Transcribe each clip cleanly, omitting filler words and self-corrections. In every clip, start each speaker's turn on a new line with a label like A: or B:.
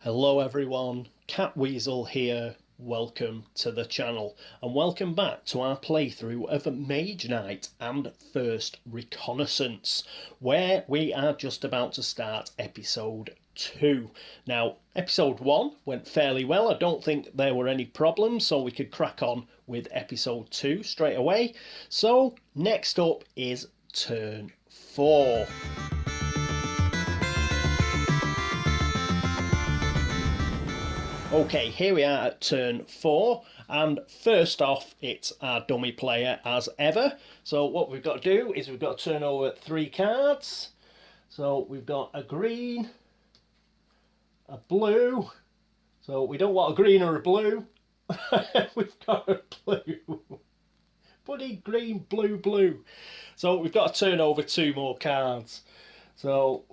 A: Hello everyone, Catweazle here, welcome to the channel and welcome back to our playthrough of Mage Knight and First Reconnaissance, where we are just about to start episode 2. Now, episode 1 went fairly well. I don't think there were any problems, so we could crack on with episode 2 straight away. So, next up is turn 4. Okay, here we are at turn 4, and first off, it's our dummy player as ever. So what we've got to do is we've got to turn over 3 cards. So we've got a green, a blue. So we don't want a green or a blue. We've got a blue. Bloody green, blue, blue. So we've got to turn over 2 more cards. So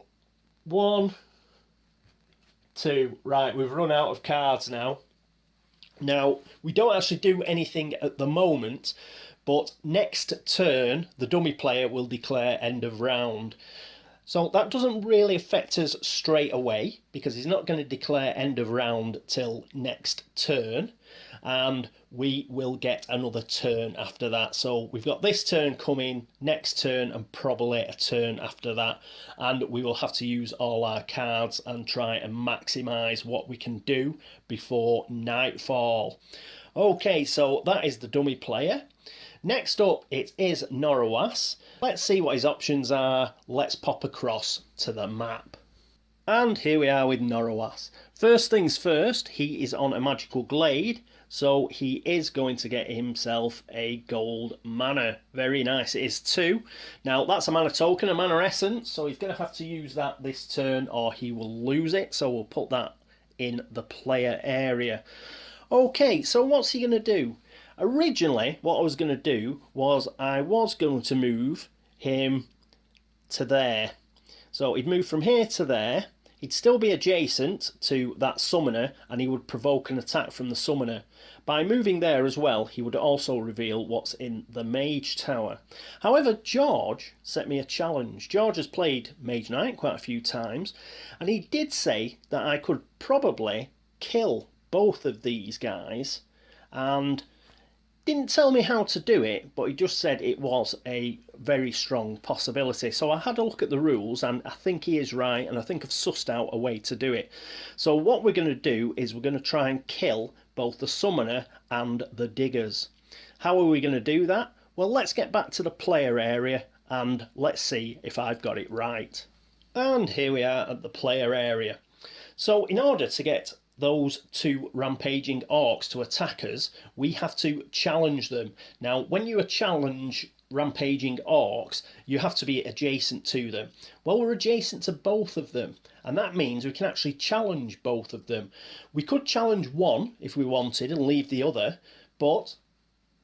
A: 1, 2. Right, we've run out of cards now. Now, we don't actually do anything at the moment, but next turn, the dummy player will declare end of round. So that doesn't really affect us straight away, because he's not going to declare end of round till next turn, and we will get another turn after that. So we've got this turn coming, next turn, and probably a turn after that, and we will have to use all our cards and try and maximise what we can do before nightfall. Okay, so that is the dummy player. Next up, it is Norowas. Let's see what his options are. Let's pop across to the map. And here we are with Norowas. First things first, he is on a magical glade, so he is going to get himself a gold mana. Very nice, it is 2. Now that's a mana token, a mana essence, so he's going to have to use that this turn or he will lose it, so we'll put that in the player area. Okay, so what's he going to do? Originally, what I was going to do was I was going to move him to there. So he'd move from here to there. He'd still be adjacent to that summoner and he would provoke an attack from the summoner. By moving there as well, he would also reveal what's in the Mage Tower. However, George set me a challenge. George has played Mage Knight quite a few times, and he did say that I could probably kill both of these guys, and didn't tell me how to do it, but he just said it was a very strong possibility. So I had a look at the rules and I think he is right, and I think I've sussed out a way to do it. So what we're going to do is we're going to try and kill both the summoner and the diggers. How are we going to do that? Well, let's get back to the player area and let's see if I've got it right. And here we are at the player area. So in order to get those 2 rampaging orcs to attack us, we have to challenge them. Now, when you challenge rampaging orcs, you have to be adjacent to them. Well, we're adjacent to both of them, and that means we can actually challenge both of them. We could challenge one if we wanted and leave the other, but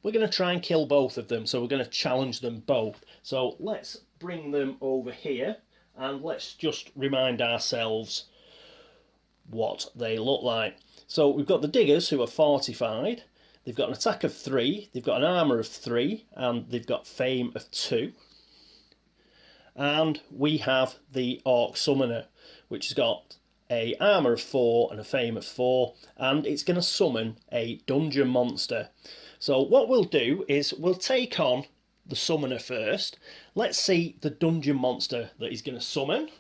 A: we're going to try and kill both of them, so we're going to challenge them both. So let's bring them over here, and let's just remind ourselves what they look like. So we've got the diggers who are fortified. They've got an attack of 3, they've got an armour of 3, and they've got fame of 2. And we have the orc summoner, which has got a armour of 4 and a fame of 4, and it's going to summon a dungeon monster. So what we'll do is we'll take on the summoner first. Let's see the dungeon monster that he's going to summon.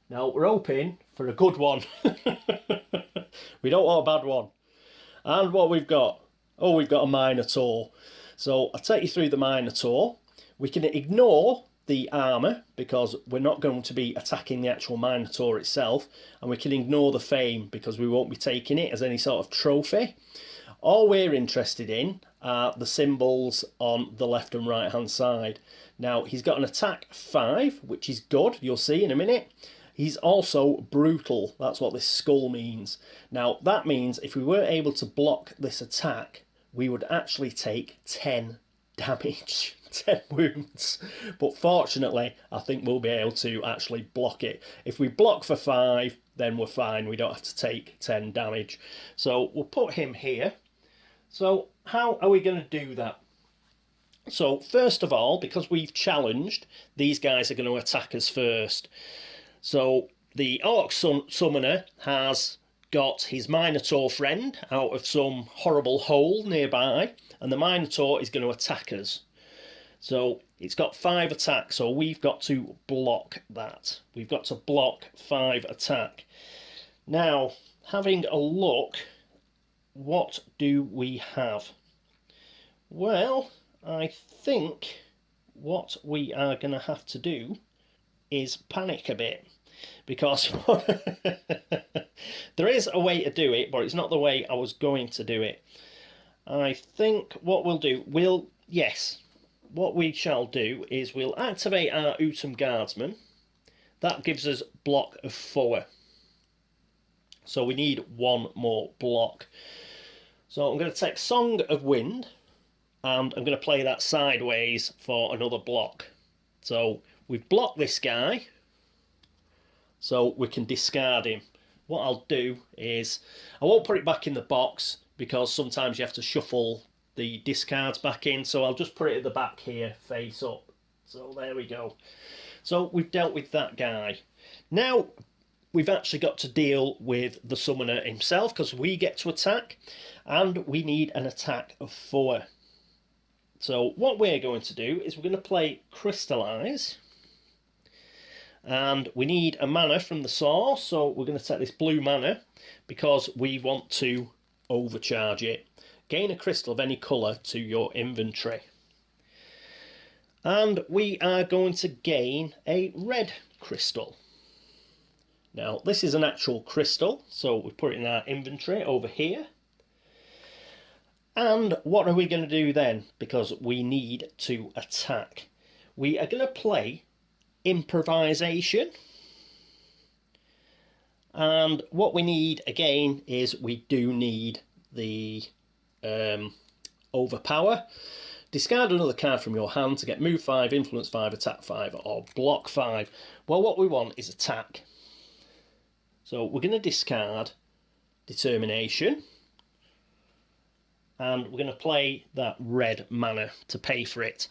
A: Now, we're hoping for a good one. We don't want a bad one. And what we've got? Oh, we've got a Minotaur. So I'll take you through the Minotaur. We can ignore the armour because we're not going to be attacking the actual Minotaur itself. And we can ignore the fame because we won't be taking it as any sort of trophy. All we're interested in are the symbols on the left and right hand side. Now, he's got an attack 5, which is good. You'll see in a minute. He's also brutal. That's what this skull means. Now, that means if we were able to block this attack, we would actually take 10 damage. 10 wounds. But fortunately, I think we'll be able to actually block it. If we block for 5, then we're fine. We don't have to take 10 damage. So we'll put him here. So how are we going to do that? So first of all, because we've challenged, these guys are going to attack us first. So the Orc Summoner has got his Minotaur friend out of some horrible hole nearby, and the Minotaur is going to attack us. So it's got 5 attack, so we've got to block that. We've got to block 5 attack. Now, having a look, what do we have? Well, I think what we are going to have to do is panic a bit, because there is a way to do it, but it's not the way I was going to do it. I think what we'll do, what we shall do is we'll activate our Utum Guardsmen. That gives us block of 4. So we need 1 more block. So I'm going to take Song of Wind, and I'm going to play that sideways for another block. So we've blocked this guy, so we can discard him. What I'll do is, I won't put it back in the box, because sometimes you have to shuffle the discards back in, so I'll just put it at the back here, face up. So there we go. So we've dealt with that guy. Now we've actually got to deal with the summoner himself, because we get to attack, and we need an attack of 4. So what we're going to do is we're going to play Crystallize, and we need a mana from the source, so we're going to take this blue mana because we want to overcharge it. Gain a crystal of any colour to your inventory. And we are going to gain a red crystal. Now this is an actual crystal, so we put it in our inventory over here. And what are we going to do then? Because we need to attack. We are going to play Improvisation. And what we need again is we do need the Overpower. Discard another card from your hand to get move 5, influence 5, attack 5 or block 5. Well, what we want is attack. So we're going to discard Determination. And we're going to play that red mana to pay for it.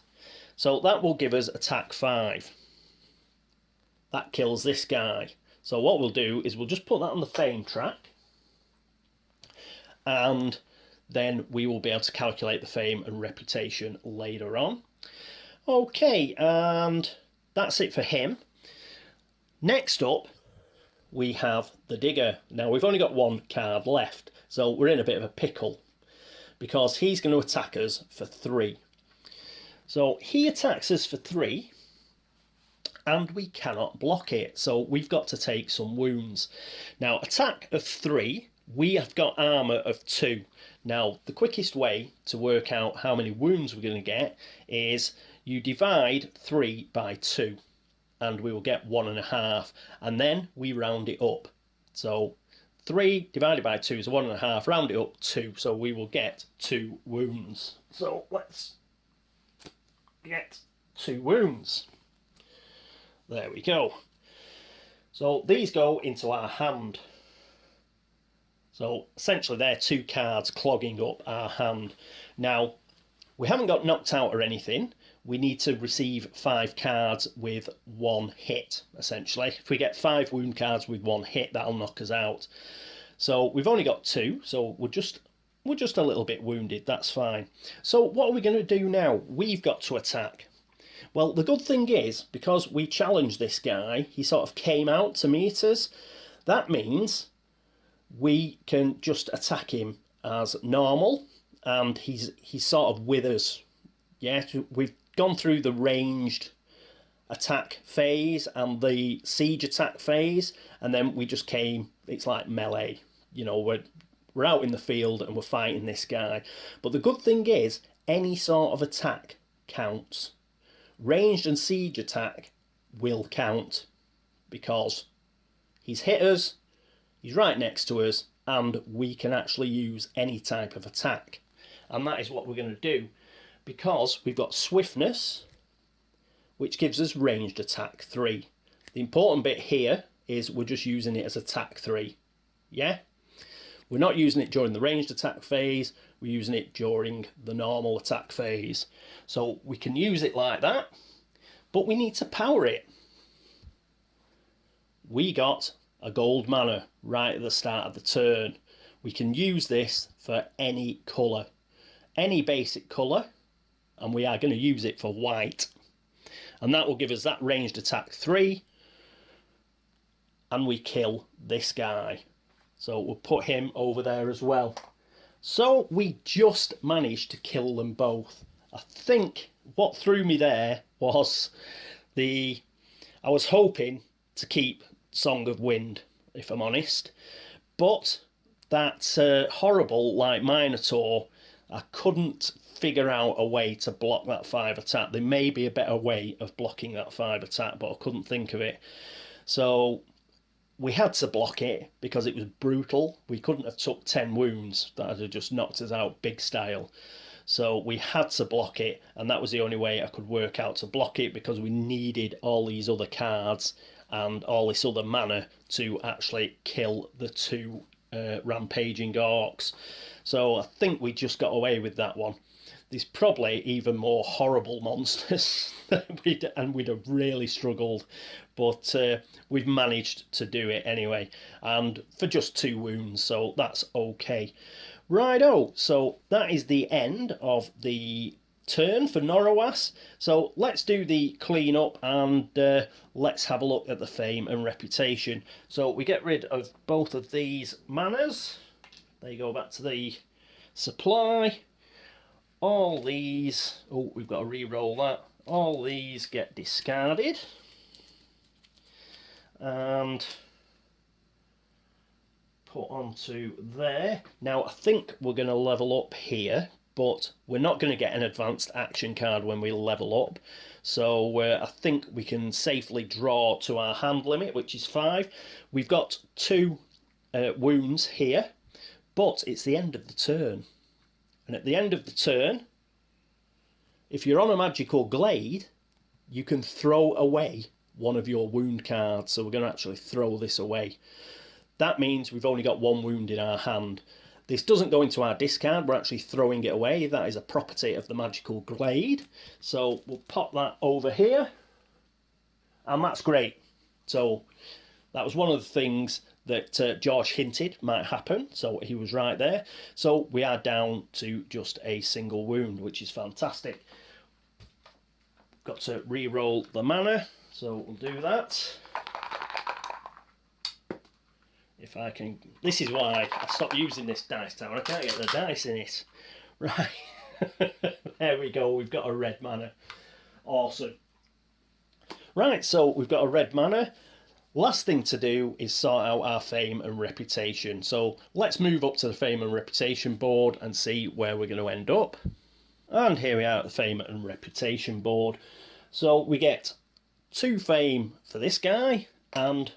A: So that will give us attack 5. That kills this guy. So what we'll do is we'll just put that on the fame track, and then we will be able to calculate the fame and reputation later on. Okay, and that's it for him. Next up, we have the Digger. Now, we've only got 1 card left, so we're in a bit of a pickle, because he's going to attack us for 3. So he attacks us for 3, and we cannot block it, so we've got to take some wounds. Now, attack of 3, we have got armour of 2. Now, the quickest way to work out how many wounds we're going to get is you divide 3 by 2, and we will get 1.5, and then we round it up. So 3 divided by 2 is 1.5, round it up 2, so we will get 2 wounds. So let's get 2 wounds. There we go. So these go into our hand. So essentially they're 2 cards clogging up our hand. Now, we haven't got knocked out or anything. We need to receive 5 cards with 1 hit, essentially. If we get 5 wound cards with 1 hit, that'll knock us out. So we've only got 2, so we're just a little bit wounded, that's fine. So what are we going to do now? We've got to attack. Well, the good thing is, because we challenged this guy, he sort of came out to meet us. That means we can just attack him as normal, and he's sort of with us. Yeah, we've gone through the ranged attack phase and the siege attack phase, and then we just came, it's like melee. You know, we're out in the field and we're fighting this guy. But the good thing is, any sort of attack counts. Ranged and siege attack will count, because he's hit us, he's right next to us, and we can actually use any type of attack. And that is what we're going to do. because we've got swiftness, which gives us ranged attack 3. The important bit here is we're just using it as attack 3. Yeah? We're not using it during the ranged attack phase, we're using it during the normal attack phase. So we can use it like that, but we need to power it. We got a gold mana right at the start of the turn. We can use this for any colour, any basic colour, and we are going to use it for white. And that will give us that ranged attack 3, and we kill this guy. So we'll put him over there as well. So we just managed to kill them both. I think what threw me there was I was hoping to keep Song of Wind, if I'm honest. But that horrible, like, Minotaur, I couldn't figure out a way to block that 5 attack. There may be a better way of blocking that 5 attack, but I couldn't think of it. So we had to block it because it was brutal. We couldn't have took 10 wounds. That would have just knocked us out big style. So we had to block it, and that was the only way I could work out to block it, because we needed all these other cards and all this other mana to actually kill the 2 rampaging orcs. So I think we just got away with that one. There's probably even more horrible monsters and we'd have really struggled, but we've managed to do it anyway, and for just 2 wounds, so that's okay. Righto, so that is the end of the turn for Norowas. So let's do the clean up, and let's have a look at the fame and reputation. So we get rid of both of these manas. They go back to the supply. All these, oh, we've got to re-roll that. All these get discarded. And put onto there. Now I think we're going to level up here, but we're not going to get an advanced action card when we level up. So I think we can safely draw to our hand limit, which is 5. We've got 2 wounds here, but it's the end of the turn. And at the end of the turn, if you're on a magical glade, you can throw away one of your wound cards. So we're going to actually throw this away. That means we've only got 1 wound in our hand. This doesn't go into our discard, we're actually throwing it away. That is a property of the magical glade. So we'll pop that over here. And that's great. So that was one of the things that George hinted might happen, so he was right there. So we are down to just a single wound, which is fantastic. Got to re-roll the mana, so we'll do that. If I can... This is why I stopped using this dice tower. I can't get the dice in it. Right. There we go, we've got a red mana. Awesome. Right, so we've got a red mana. Last thing to do is sort out our fame and reputation. So let's move up to the fame and reputation board and see where we're going to end up. And here we are at the fame and reputation board. So we get 2 fame for this guy and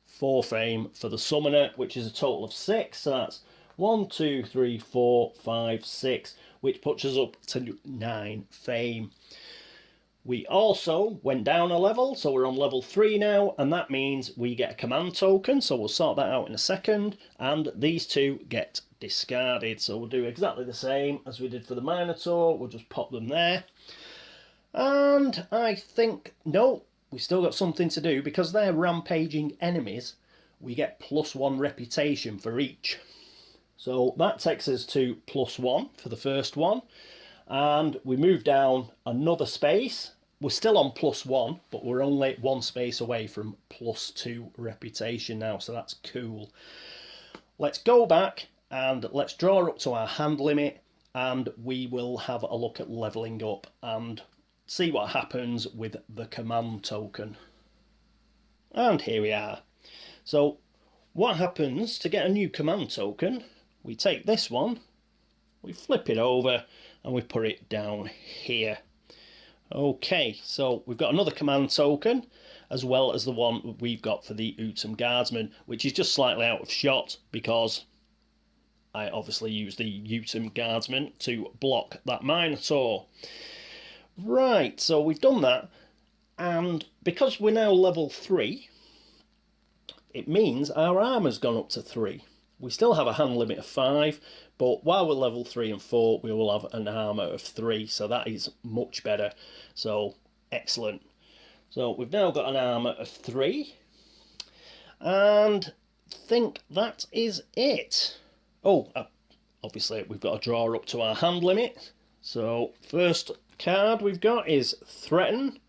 A: 4 fame for the summoner, which is a total of 6. So that's 1, 2, 3, 4, 5, 6, which puts us up to 9 fame. We also went down a level, so we're on level 3 now, and that means we get a command token, so we'll sort that out in a second, and these 2 get discarded. So we'll do exactly the same as we did for the Minotaur, we'll just pop them there. And I think, no, we still got something to do, because they're rampaging enemies, we get +1 reputation for each. So that takes us to +1 for the first one. And we move down another space. We're still on +1, but we're only 1 space away from +2 reputation now, so that's cool. Let's go back and let's draw up to our hand limit, and we will have a look at levelling up and see what happens with the command token. And here we are. So what happens to get a new command token? We take this one, we flip it over, and we put it down here. Okay, so we've got another command token, as well as the one we've got for the Utum guardsmen, which is just slightly out of shot because I obviously use the Utem guardsmen to block that Minotaur. Right, so we've done that, and because we're now level 3, it means our armour's gone up to 3. We still have a hand limit of 5, but while we're level 3 and 4, we will have an armour of 3, so that is much better. So, excellent. So we've now got an armour of 3, and I think that is it. Oh, obviously we've got to draw up to our hand limit. So first card we've got is Threaten.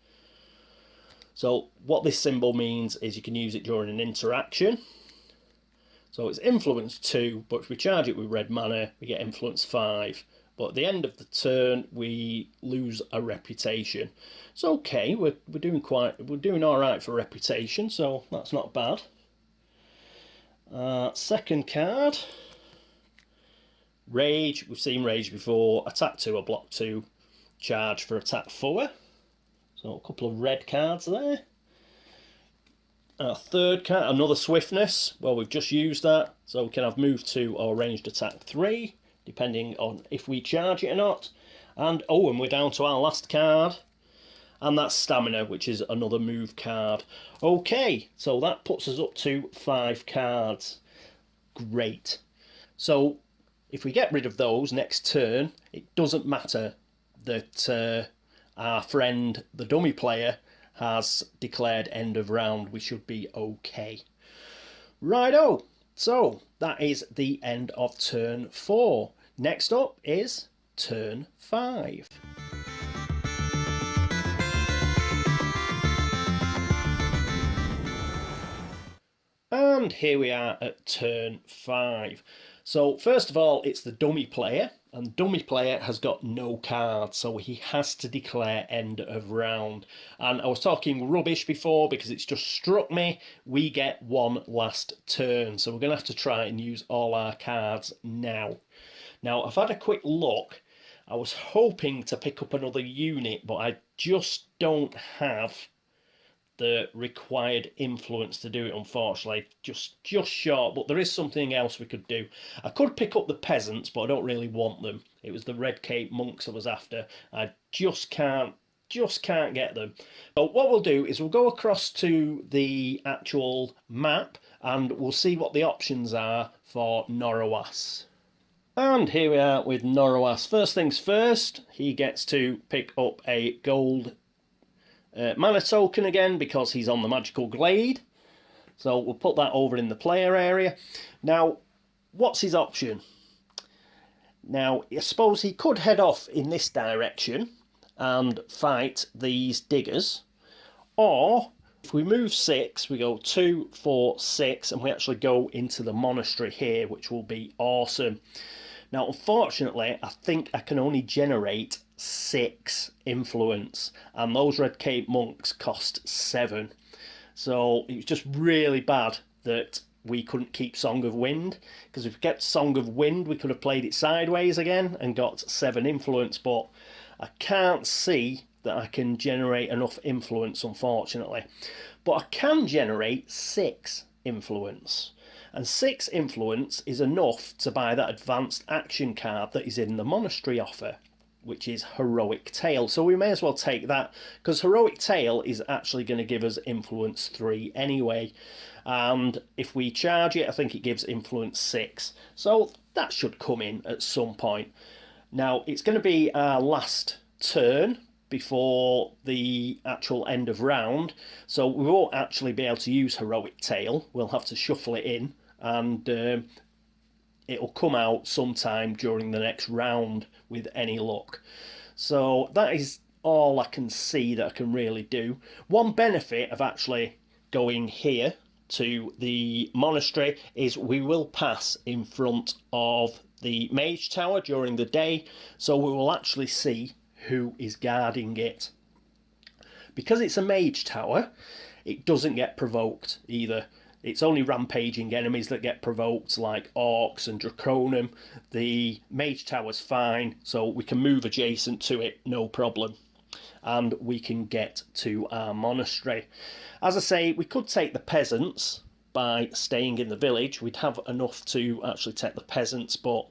A: So what this symbol means is you can use it during an interaction. So it's influence 2, but if we charge it with red mana, we get influence 5. But at the end of the turn, we lose a reputation. It's okay. We're doing all right for reputation, so that's not bad. Second card, Rage. We've seen Rage before. Attack 2 or block 2, charge for attack 4. So a couple of red cards there. Our third card, another Swiftness. Well, we've just used that, so we can have move 2 or ranged attack 3, depending on if we charge it or not. And we're down to our last card, and that's Stamina, which is another move card. Okay, so that puts us up to 5 cards. Great. So if we get rid of those next turn, it doesn't matter that our friend, the dummy player, has declared end of round. We should be okay. Righto, so that is the end of turn 4. Next up is turn 5. And here we are at turn 5. So first of all, it's the dummy player, and the dummy player has got no cards, so he has to declare end of round. And I was talking rubbish before because it's just struck me, we get one last turn, so we're going to have to try and use all our cards now. Now, I've had a quick look. I was hoping to pick up another unit, but I just don't have the required influence to do it, unfortunately. Just short, but there is something else we could do. I could pick up the peasants, but I don't really want them. It was the red cape monks I was after. I just can't get them. So what we'll do is we'll go across to the actual map and we'll see what the options are for Norowas. And here we are with Norowas. First things first, he gets to pick up a gold mana token again because he's on the magical glade. So we'll put that over in the player area. Now, what's his option? Now, I suppose he could head off in this direction and fight these diggers. Or, if we move 6, we go 2, 4, 6, and we actually go into the monastery here, which will be awesome. Now, unfortunately, I think I can only generate 6 influence, and those red cape monks cost 7. So it was just really bad that we couldn't keep Song of Wind, because if we kept Song of Wind, we could have played it sideways again and got 7 influence, but I can't see that I can generate enough influence, unfortunately. But I can generate 6 influence. And 6 influence is enough to buy that advanced action card that is in the monastery offer, which is Heroic Tale. So we may as well take that, because Heroic Tale is actually going to give us influence 3 anyway. And if we charge it, I think it gives influence 6. So that should come in at some point. Now, it's going to be our last turn before the actual end of round, so we won't actually be able to use Heroic Tale. We'll have to shuffle it in, and it'll come out sometime during the next round with any luck. So that is all I can see that I can really do. One benefit of actually going here to the monastery is we will pass in front of the Mage Tower during the day, so we will actually see who is guarding it. Because it's a Mage Tower, it doesn't get provoked either. It's only rampaging enemies that get provoked, like orcs and draconum. The Mage Tower's fine, so we can move adjacent to it, no problem. And we can get to our monastery. As I say, we could take the peasants, by staying in the village. We'd have enough to actually take the peasants, but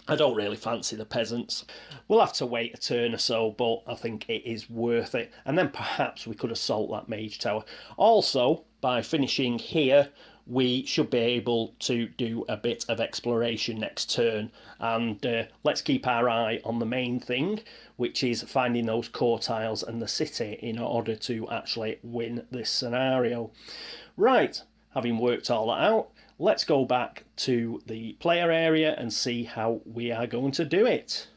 A: I don't really fancy the peasants. We'll have to wait a turn or so, but I think it is worth it. And then perhaps we could assault that mage tower. Also, by finishing here, we should be able to do a bit of exploration next turn. And let's keep our eye on the main thing, which is finding those core tiles and the city in order to actually win this scenario. Right, having worked all that out, let's go back to the player area and see how we are going to do it.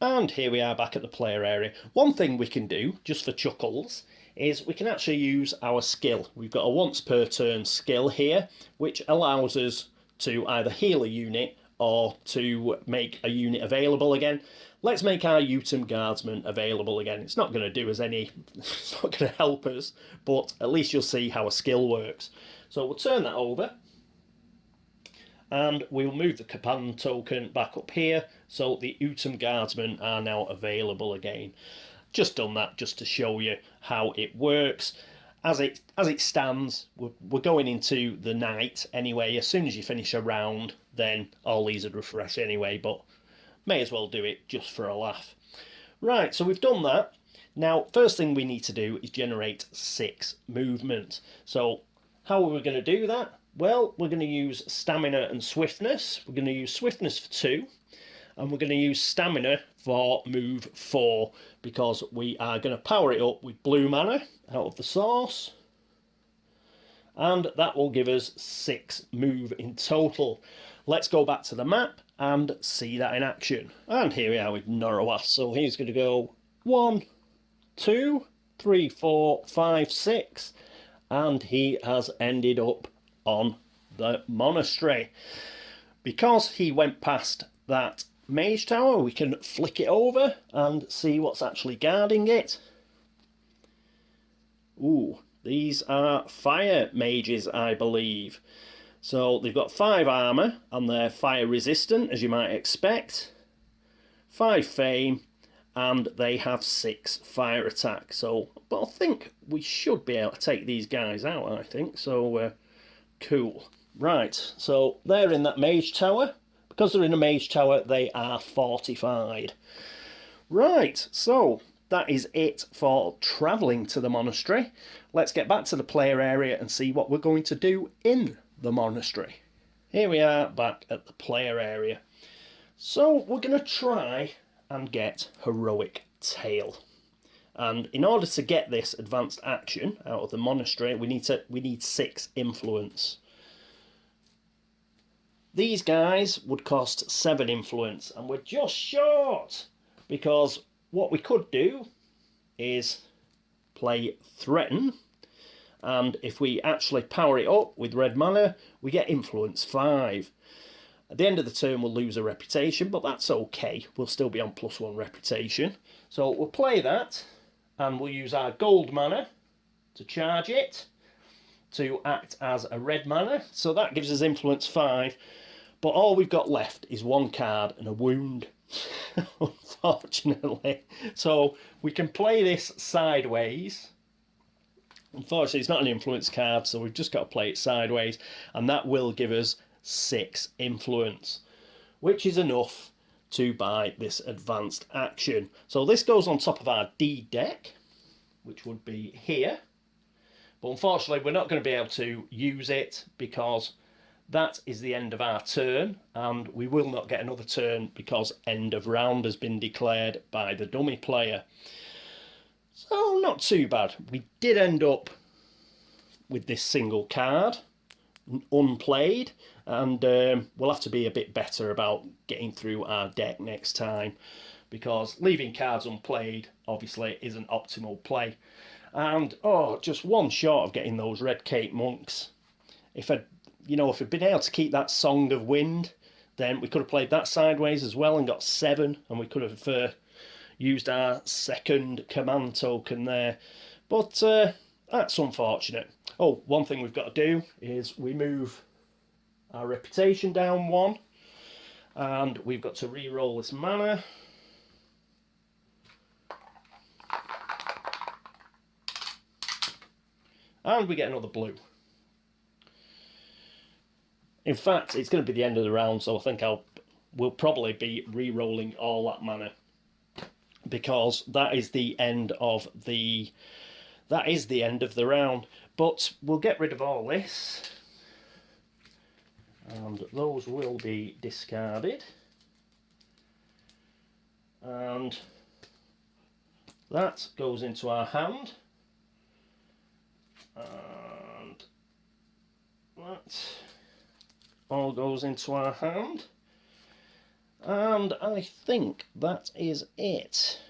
A: And here we are back at the player area. One thing we can do, just for chuckles, is we can actually use our skill. We've got a once per turn skill here, which allows us to either heal a unit or to make a unit available again. Let's make our Utum guardsmen available again. It's not going to do us any, it's not going to help us, but at least you'll see how a skill works. So we'll turn that over, and we'll move the command token back up here, so the Utum guardsmen are now available again. Just done that just to show you how it works. As it stands, we're going into the night anyway. As soon as you finish a round, then all these would refresh anyway, but may as well do it just for a laugh. Right, so we've done that. Now, first thing we need to do is generate 6 movement. So how are we going to do that? Well, we're going to use stamina and swiftness. We're going to use swiftness for 2, and we're going to use stamina for move 4, because we are going to power it up with blue mana out of the source, and that will give us 6 move in total. Let's go back to the map and see that in action. And here we are with Norowas. So he's going to go 1, 2, 3, 4, 5, 6, and he has ended up on the monastery. Because he went past that mage tower, we can flick it over and see what's actually guarding it. Ooh, these are fire mages, I believe. So they've got 5 armour and they're fire resistant, as you might expect. 5 fame, and they have 6 fire attack. So, but I think we should be able to take these guys out, I think. So, cool. Right, so they're in that mage tower. Because they're in a mage tower, they are fortified. Right, so that is it for travelling to the monastery. Let's get back to the player area and see what we're going to do in the monastery. Here we are back at the player area. So we're going to try and get Heroic Tale. And in order to get this advanced action out of the monastery, we need 6 influence. These guys would cost 7 influence, and we're just short, because what we could do is play Threaten, and if we actually power it up with red mana, we get influence 5. At the end of the turn we'll lose a reputation, but that's okay, we'll still be on +1 reputation. So we'll play that, and we'll use our gold mana to charge it, to act as a red mana, so that gives us influence 5, but all we've got left is 1 card and a wound, unfortunately. So we can play this sideways. Unfortunately, it's not an influence card, so we've just got to play it sideways, and that will give us 6 influence, which is enough to buy this advanced action. So this goes on top of our D deck, which would be here. But unfortunately, we're not going to be able to use it because that is the end of our turn, and we will not get another turn because end of round has been declared by the dummy player. So not too bad. We did end up with this single card, unplayed, and we'll have to be a bit better about getting through our deck next time, because leaving cards unplayed obviously isn't optimal play. And just one short of getting those Red Cape monks. If I'd been able to keep that Song of Wind, then we could have played that sideways as well and got 7, and we could have used our second command token there. But that's unfortunate. Oh, one thing we've got to do is we move our reputation down 1, and we've got to re-roll this mana. And we get another blue. In fact, it's going to be the end of the round, so I think we'll probably be re-rolling all that mana, because that is the end of the round. But we'll get rid of all this, and those will be discarded, and that goes into our hand, and that all goes into our hand, and I think that is it.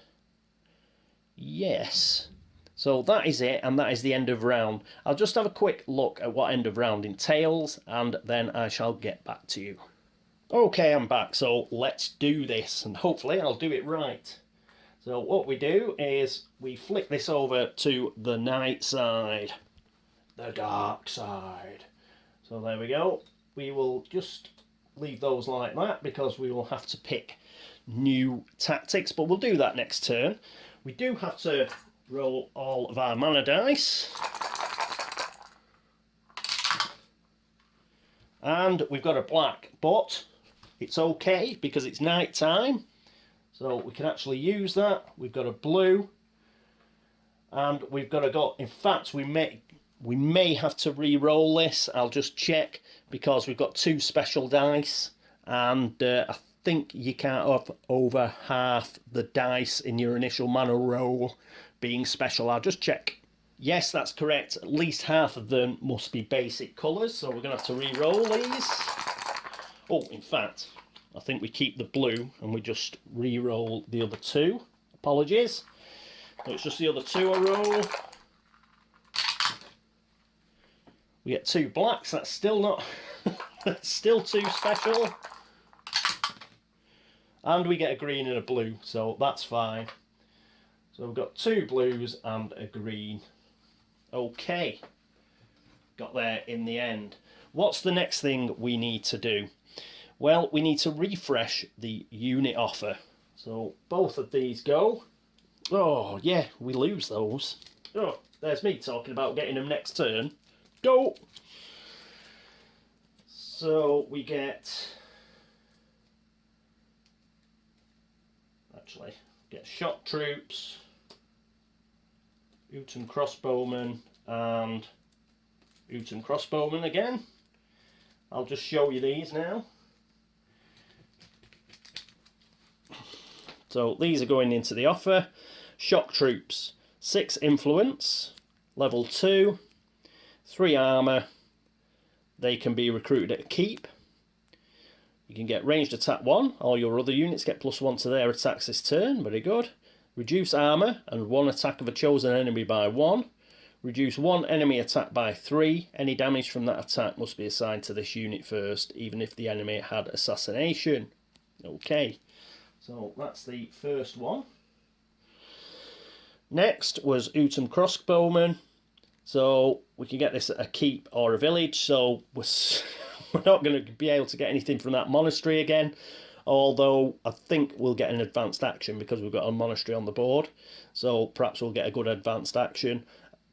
A: Yes. So that is it, and that is the end of round. I'll just have a quick look at what end of round entails, and then I shall get back to you. Okay, I'm back, so let's do this, and hopefully I'll do it right. So what we do is we flick this over to the night side, the dark side. So there we go. We will just leave those like that, because we will have to pick new tactics, but we'll do that next turn. We do have to roll all of our mana dice, and we've got a black, but it's okay because it's night time, so we can actually use that. We've got a blue, and we've got a gold. In fact, we may have to re-roll this. I'll just check, because we've got 2 special dice, and I think you can't have over half the dice in your initial mana roll being special. I'll just check. Yes, that's correct. At least half of them must be basic colours, so we're going to have to re-roll these. Oh, in fact, I think we keep the blue and we just re-roll the other 2. Apologies. So it's just the other 2 I roll. We get 2 blacks. That's still not... that's still 2 special. And we get a green and a blue, so that's fine. So we've got 2 blues and a green. Okay. Got there in the end. What's the next thing we need to do? Well, we need to refresh the unit offer. So both of these go. Oh, yeah, we lose those. Oh, there's me talking about getting them next turn. Go! So we get... actually, get shock troops, Utem crossbowmen, and Utem crossbowmen again. I'll just show you these now. So these are going into the offer. Shock troops, 6 influence, level 2, 3 armour. They can be recruited at a keep. You can get ranged attack 1. All your other units get +1 to their attacks this turn. Very good. Reduce armour and 1 attack of a chosen enemy by 1. Reduce 1 enemy attack by 3. Any damage from that attack must be assigned to this unit first, even if the enemy had assassination. Okay, so that's the first one. Next was Utem crossbowmen. So we can get this at a keep or a village. So we're not going to be able to get anything from that monastery again, although I think we'll get an advanced action because we've got a monastery on the board, so perhaps we'll get a good advanced action.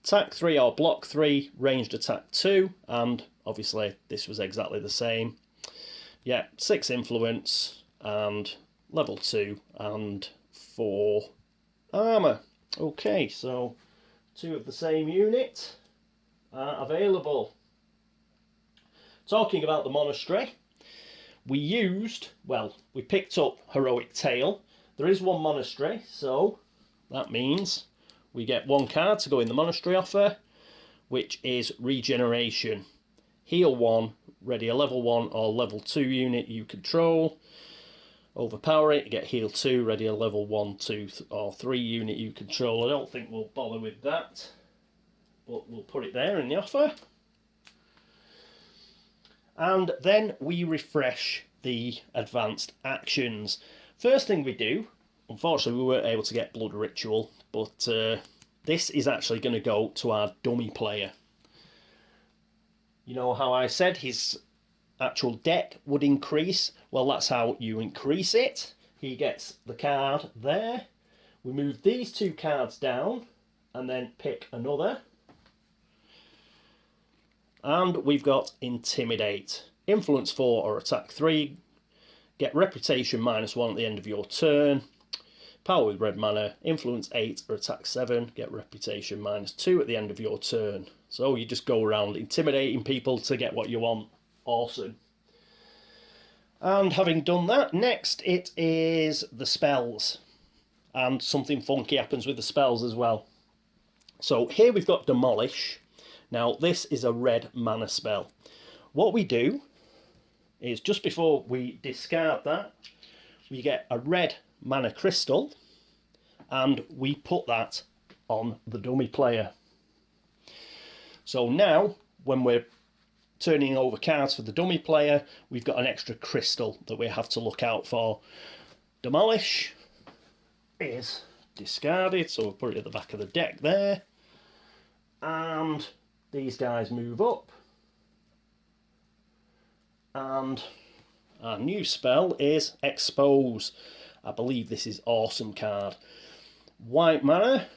A: Attack 3 or block 3, ranged attack 2, and obviously this was exactly the same. Yeah, 6 influence and level 2 and 4 armour. Okay, so 2 of the same unit are available. Talking about the monastery, we picked up Heroic Tale. There is 1 monastery, so that means we get 1 card to go in the monastery offer, which is Regeneration. Heal 1, ready a level 1 or level 2 unit you control. Overpower it, get heal 2, ready a level 1, 2 or 3 unit you control. I don't think we'll bother with that, but we'll put it there in the offer. And then we refresh the advanced actions. First thing we do, unfortunately we weren't able to get Blood Ritual, but this is actually going to go to our dummy player. You know how I said his actual deck would increase? Well, that's how you increase it. He gets the card there. We move these 2 cards down and then pick another. And we've got Intimidate. influence 4 or attack 3, get reputation -1 at the end of your turn. Power with red mana, influence 8 or attack 7, get reputation -2 at the end of your turn. So you just go around intimidating people to get what you want. Awesome. And having done that, next it is the spells. And something funky happens with the spells as well. So here we've got Demolish. Now this is a red mana spell. What we do is just before we discard that, we get a red mana crystal and we put that on the dummy player. So now when we're turning over cards for the dummy player, we've got an extra crystal that we have to look out for. Demolish is discarded, so we'll put it at the back of the deck there. And these guys move up. And our new spell is Expose. I believe this is awesome card. White mana.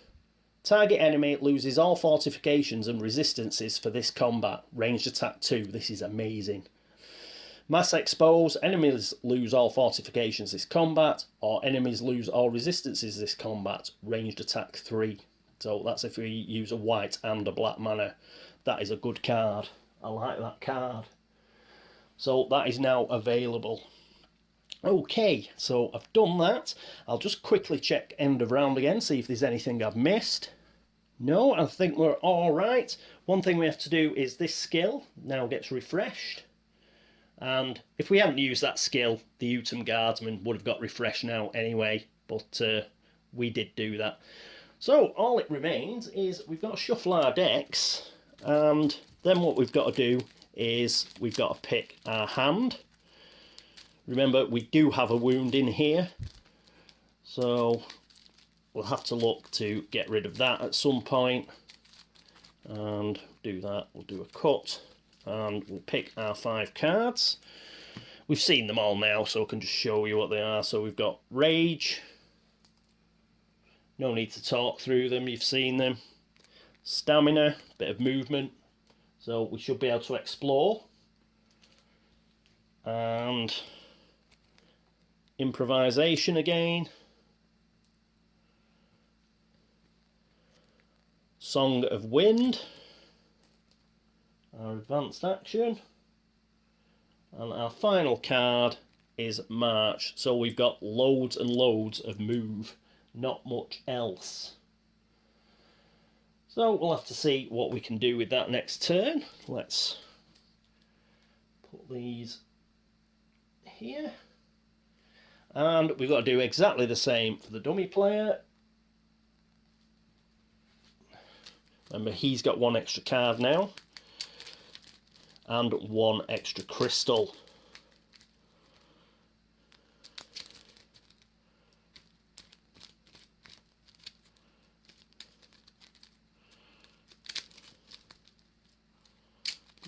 A: Target enemy loses all fortifications and resistances for this combat. Ranged attack 2. This is amazing. Mass Expose. Enemies lose all fortifications this combat, or enemies lose all resistances this combat. Ranged attack 3. So that's if we use a white and a black mana. That is a good card. I like that card. So that is now available. Okay, so I've done that. I'll just quickly check end of round again, see if there's anything I've missed. No, I think we're all right. One thing we have to do is this skill now gets refreshed. And if we hadn't used that skill, the Utum guardsmen would have got refreshed now anyway. But we did do that. So all it remains is we've got to shuffle our decks. And then what we've got to do is we've got to pick our hand. Remember, we do have a wound in here, so we'll have to look to get rid of that at some point. And do that, we'll do a cut, and we'll pick our 5 cards. We've seen them all now, so I can just show you what they are. So we've got Rage. No need to talk through them, you've seen them. Stamina, bit of movement, so we should be able to explore. And improvisation again. Song of Wind. Our advanced action. And our final card is March. So we've got loads and loads of move. Not much else. So we'll have to see what we can do with that next turn. Let's put these here. And we've got to do exactly the same for the dummy player. Remember, he's got 1 extra card now. And 1 extra crystal.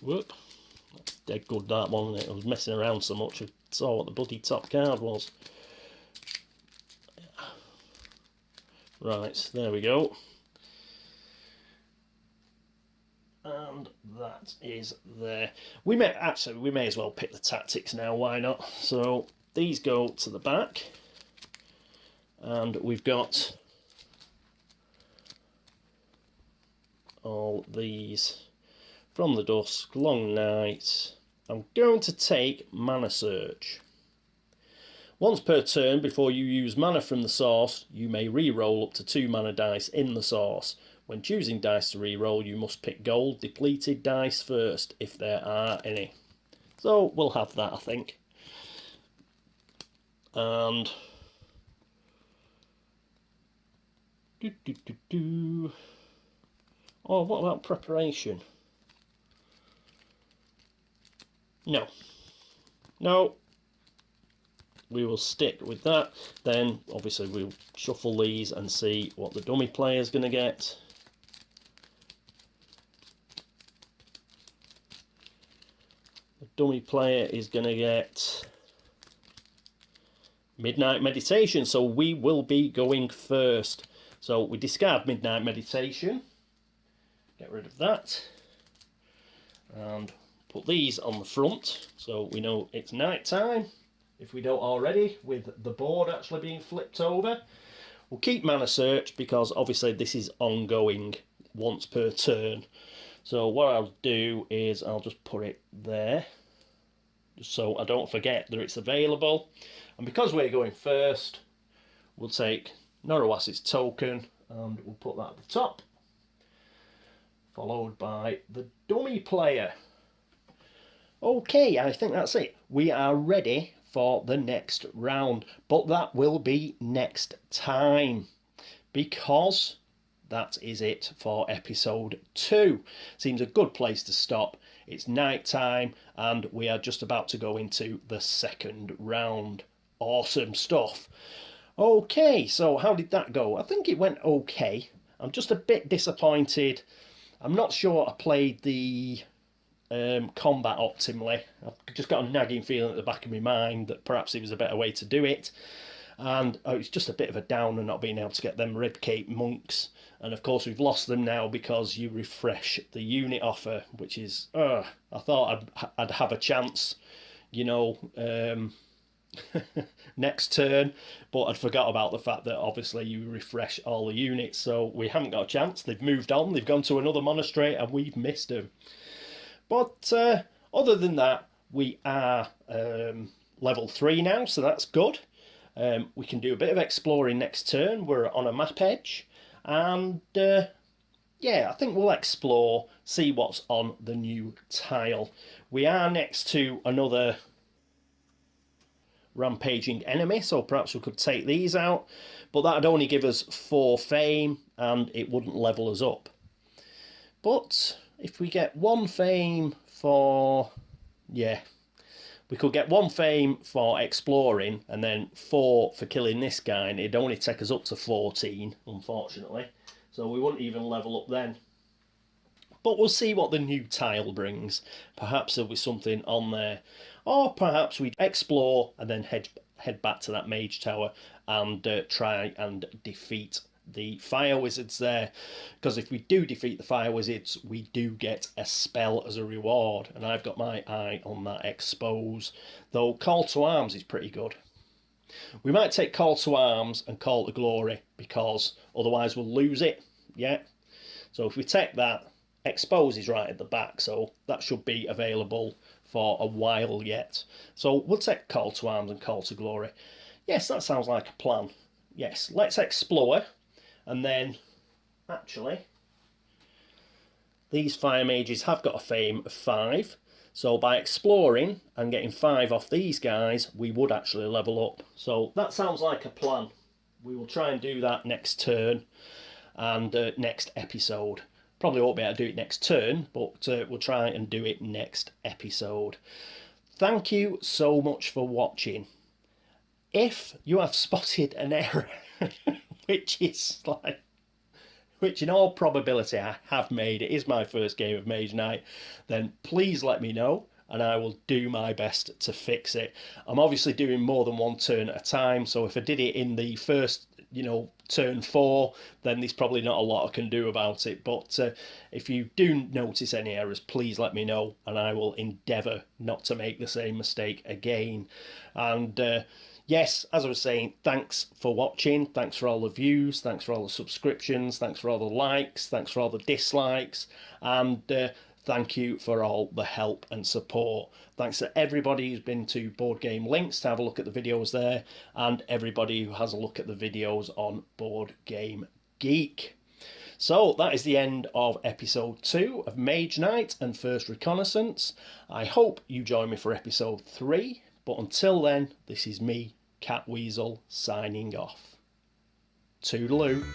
A: Whoop. That's dead good, that one, wasn't it? I was messing around so much I saw what the bloody top card was. Right, there we go. And that is there. We may as well pick the tactics now, why not? So these go to the back. And we've got all these from the dusk, long night. I'm going to take Mana Search. Once per turn, before you use mana from the source, you may re-roll up to 2 mana dice in the source. When choosing dice to re-roll, you must pick gold depleted dice first, if there are any. So we'll have that, I think. And oh, what about preparation? No. No. We will stick with that. Then, obviously, we'll shuffle these and see what the dummy player is going to get. The dummy player is going to get Midnight Meditation, so we will be going first. So we discard Midnight Meditation. Get rid of that. And put these on the front so we know it's night time, if we don't already, with the board actually being flipped over. We'll keep mana search because obviously this is ongoing once per turn. So what I'll do is I'll just put it there, just so I don't forget that it's available. And because we're going first, we'll take Norowas' token and we'll put that at the top, followed by the dummy player. Okay, I think that's it. We are ready for the next round, but that will be next time, because that is it for episode 2. Seems a good place to stop. It's night time and we are just about to go into the second round. Awesome stuff. Okay, so how did that go? I think it went okay. I'm just a bit disappointed. I'm not sure I played the combat optimally. I've just got a nagging feeling at the back of my mind that perhaps it was a better way to do it. And it's just a bit of a downer not being able to get them Red Cape monks. And of course we've lost them now because you refresh the unit offer, which is, I thought I'd have a chance, you know, next turn, but I'd forgot about the fact that obviously you refresh all the units, so we haven't got a chance. They've moved on, they've gone to another monastery and we've missed them. But other than that, we are level 3 now, so that's good. We can do a bit of exploring next turn. We're on a map edge, and yeah, I think we'll explore, see what's on the new tile. We are next to another rampaging enemy, so perhaps we could take these out, but that'd only give us 4 fame and it wouldn't level us up. But if we get 1 fame for, yeah, we could get 1 fame for exploring and then 4 for killing this guy, and it'd only take us up to 14, unfortunately. So we wouldn't even level up then. But we'll see what the new tile brings. Perhaps there'll be something on there. Or perhaps we explore and then head back to that mage tower and try and defeat the fire wizards there. Because if we do defeat the fire wizards, we do get a spell as a reward. And I've got my eye on that expose. Though Call to Arms is pretty good. We might take Call to Arms and Call to Glory, because otherwise we'll lose it. Yeah. So if we take that, expose is right at the back, so that should be available for a while yet. So we'll take Call to Arms and Call to Glory. Yes, that sounds like a plan. Yes, let's explore, and then actually these fire mages have got a fame of 5, so by exploring and getting 5 off these guys we would actually level up. So that sounds like a plan. We will try and do that next turn and next episode. Probably won't be able to do it next turn, but we'll try and do it next episode. Thank you so much for watching. If you have spotted an error, which in all probability I have made, it is my first game of Mage Knight, then please let me know and I will do my best to fix it. I'm obviously doing more than 1 turn at a time, so if I did it in the first, you know, turn 4, then there's probably not a lot I can do about it. But if you do notice any errors, please let me know and I will endeavour not to make the same mistake again. And yes, as I was saying, thanks for watching, thanks for all the views, thanks for all the subscriptions, thanks for all the likes, thanks for all the dislikes, and thank you for all the help and support. Thanks to everybody who's been to Board Game Links to have a look at the videos there, and everybody who has a look at the videos on Board Game Geek. So that is the end of episode 2 of Mage Knight and First Reconnaissance. I hope you join me for episode 3, but until then, this is me, Catweazle, signing off. Toodaloo.